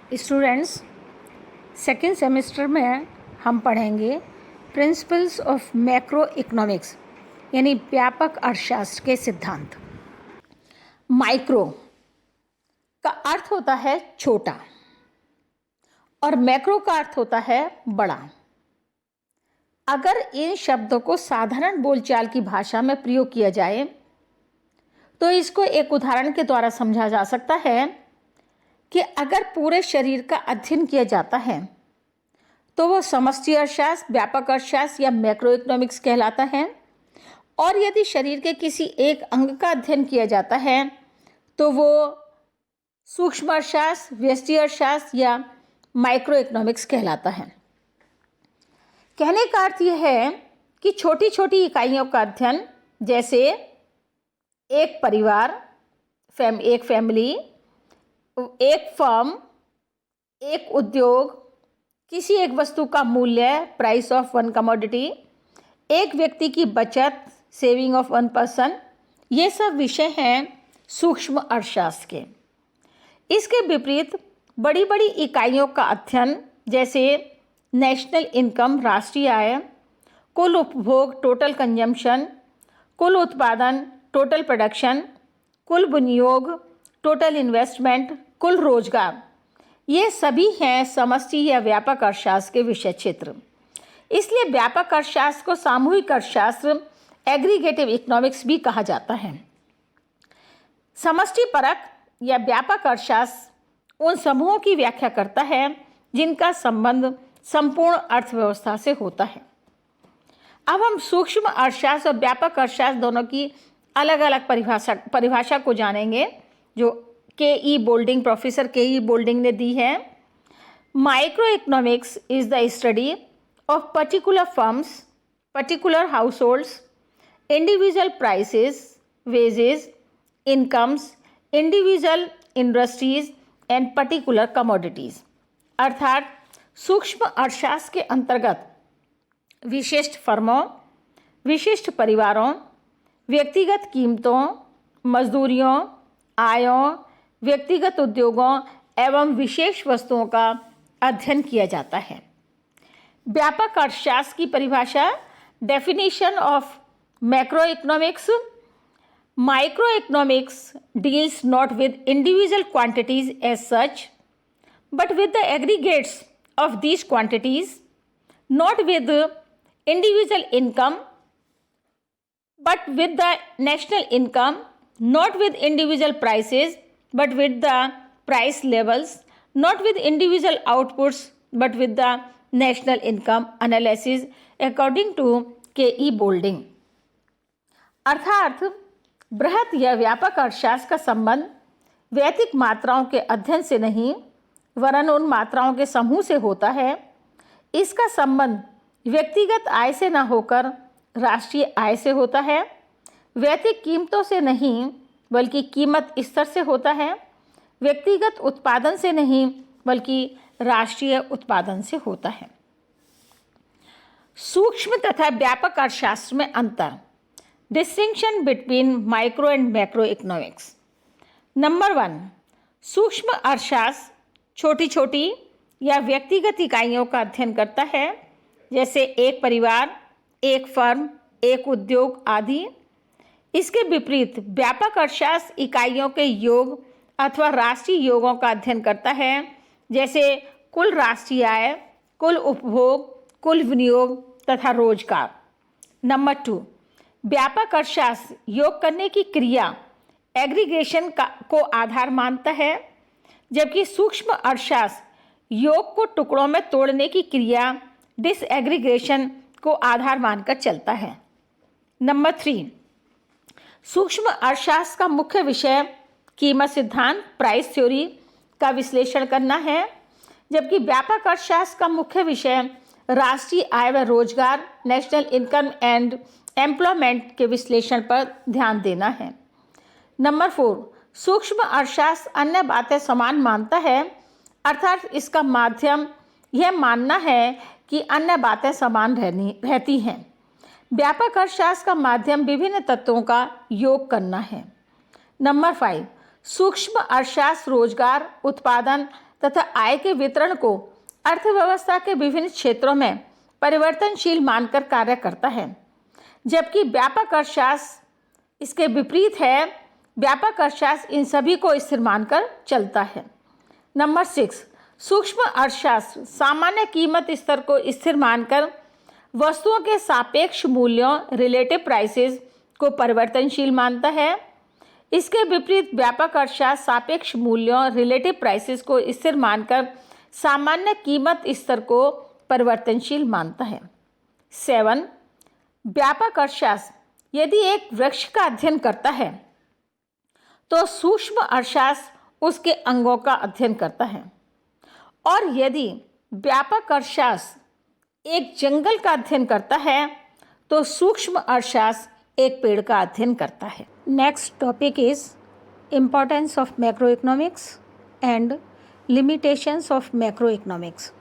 Students, second semester में हम पढ़ेंगे प्रिंसिपल्स ऑफ मैक्रो इकोनॉमिक्स यानी व्यापक अर्थशास्त्र के सिद्धांत। माइक्रो का अर्थ होता है छोटा और मैक्रो का अर्थ होता है बड़ा। अगर इन शब्दों को साधारण बोलचाल की भाषा में प्रयोग किया जाए तो इसको एक उदाहरण के द्वारा समझा जा सकता है कि अगर पूरे शरीर का अध्ययन किया जाता है तो वो समष्टि अर्थशास्त्र, व्यापक अर्थशास्त्र या मैक्रो इकोनॉमिक्स कहलाता है, और यदि शरीर के किसी एक अंग का अध्ययन किया जाता है तो वो सूक्ष्म अर्थशास्त्र, व्यष्टि अर्थशास्त्र या माइक्रो इकोनॉमिक्स कहलाता है। कहने का अर्थ यह है कि छोटी छोटी इकाइयों का अध्ययन, जैसे एक परिवार, एक फैमिली, एक फर्म, एक उद्योग, किसी एक वस्तु का मूल्य, प्राइस ऑफ वन कमोडिटी, एक व्यक्ति की बचत, सेविंग ऑफ वन पर्सन, ये सब विषय हैं सूक्ष्म अर्थशास्त्र के। इसके विपरीत बड़ी बड़ी इकाइयों का अध्ययन, जैसे नेशनल इनकम, राष्ट्रीय आय, कुल उपभोग, टोटल कंजम्पशन, कुल उत्पादन, टोटल प्रोडक्शन, कुल विनियोग, टोटल इन्वेस्टमेंट, कुल रोजगार, ये सभी हैं समष्टि या व्यापक अर्थशास्त्र के विषय क्षेत्र। इसलिए व्यापक अर्थशास्त्र को सामूहिक अर्थशास्त्र, एग्रीगेटिव इकोनॉमिक्स भी कहा जाता है। समष्टि परक या व्यापक अर्थशास्त्र उन समूहों की व्याख्या करता है जिनका संबंध संपूर्ण अर्थव्यवस्था से होता है। अब हम सूक्ष्म अर्थशास्त्र और व्यापक अर्थशास्त्र दोनों की अलग अलग परिभाषा को जानेंगे, जो प्रोफेसर के.ई. बोल्डिंग ने दी है। Micro economics is the study of particular firms, particular households, individual prices, wages, incomes, individual industries and particular commodities. अर्थात सूक्ष्म अर्थशास्त्र के अंतर्गत विशिष्ट फर्मों, विशिष्ट परिवारों, व्यक्तिगत कीमतों, मजदूरियों, आयों, व्यक्तिगत उद्योगों एवं विशेष वस्तुओं का अध्ययन किया जाता है। व्यापक अर्थशास्त्र की परिभाषा, definition of macro economics: micro economics deals not with individual quantities as such but with the aggregates of these quantities, not with individual income but with the national income, not with individual prices but with the price levels, not with individual outputs but with the national income analysis according to K E. Boulding. अर्थात बृहत या व्यापक अर्थशास्त्र का संबंध वैयक्तिक मात्राओं के अध्ययन से नहीं वरन उन मात्राओं के समूह से होता है। इसका संबंध व्यक्तिगत आय से न होकर राष्ट्रीय आय से होता है, वैयक्तिक कीमतों से नहीं बल्कि कीमत स्तर से होता है, व्यक्तिगत उत्पादन से नहीं बल्कि राष्ट्रीय उत्पादन से होता है। सूक्ष्म तथा व्यापक अर्थशास्त्र में अंतर, distinction between micro and macro economics. Number 1, सूक्ष्म अर्थशास्त्र छोटी छोटी या व्यक्तिगत इकाइयों का अध्ययन करता है, जैसे एक परिवार, एक फर्म, एक उद्योग आदि। इसके विपरीत व्यापक अर्थशास्त्र इकाइयों के योग अथवा राष्ट्रीय योगों का अध्ययन करता है, जैसे कुल राष्ट्रीय आय, कुल उपभोग, कुल विनियोग तथा रोजगार। नंबर 2, व्यापक अर्थशास्त्र योग करने की क्रिया, एग्रीगेशन को आधार मानता है, जबकि सूक्ष्म अर्थशास्त्र योग को टुकड़ों में तोड़ने की क्रिया, डिसएग्रीगेशन को आधार मानकर चलता है। नंबर 3, सूक्ष्म अर्थशास्त्र का मुख्य विषय कीमत सिद्धांत, प्राइस थ्योरी का विश्लेषण करना है, जबकि व्यापक अर्थशास्त्र का मुख्य विषय राष्ट्रीय आय व रोजगार, नेशनल इनकम एंड एम्प्लॉयमेंट के विश्लेषण पर ध्यान देना है। नंबर 4, सूक्ष्म अर्थशास्त्र अन्य बातें समान मानता है, अर्थात इसका माध्यम यह मानना है कि अन्य बातें समान रहती हैं। व्यापक अर्थशास्त्र का माध्यम विभिन्न तत्वों का योग करना है। नंबर 5, सूक्ष्म अर्थशास्त्र रोजगार, उत्पादन तथा आय के वितरण को अर्थव्यवस्था के विभिन्न क्षेत्रों में परिवर्तनशील मानकर कार्य करता है, जबकि व्यापक अर्थशास्त्र इसके विपरीत है। व्यापक अर्थशास्त्र इन सभी को स्थिर मानकर चलता है। नंबर 6, सूक्ष्म अर्थशास्त्र सामान्य कीमत स्तर को स्थिर मानकर वस्तुओं के सापेक्ष मूल्यों रिलेटिव प्राइसेस को परिवर्तनशील मानता है। इसके विपरीत व्यापक अर्थशास्त्र सापेक्ष मूल्यों रिलेटिव प्राइसेस को स्थिर मानकर सामान्य कीमत स्तर को परिवर्तनशील मानता है। 7, व्यापक अर्थशास्त्र यदि एक वृक्ष का अध्ययन करता है तो सूक्ष्म अर्थशास्त्र उसके अंगों का अध्ययन करता है, और यदि व्यापक अर्थशास्त्र एक जंगल का अध्ययन करता है तो सूक्ष्म अर्थशास्त्र एक पेड़ का अध्ययन करता है। Next topic is importance of macro economics and limitations of macro economics.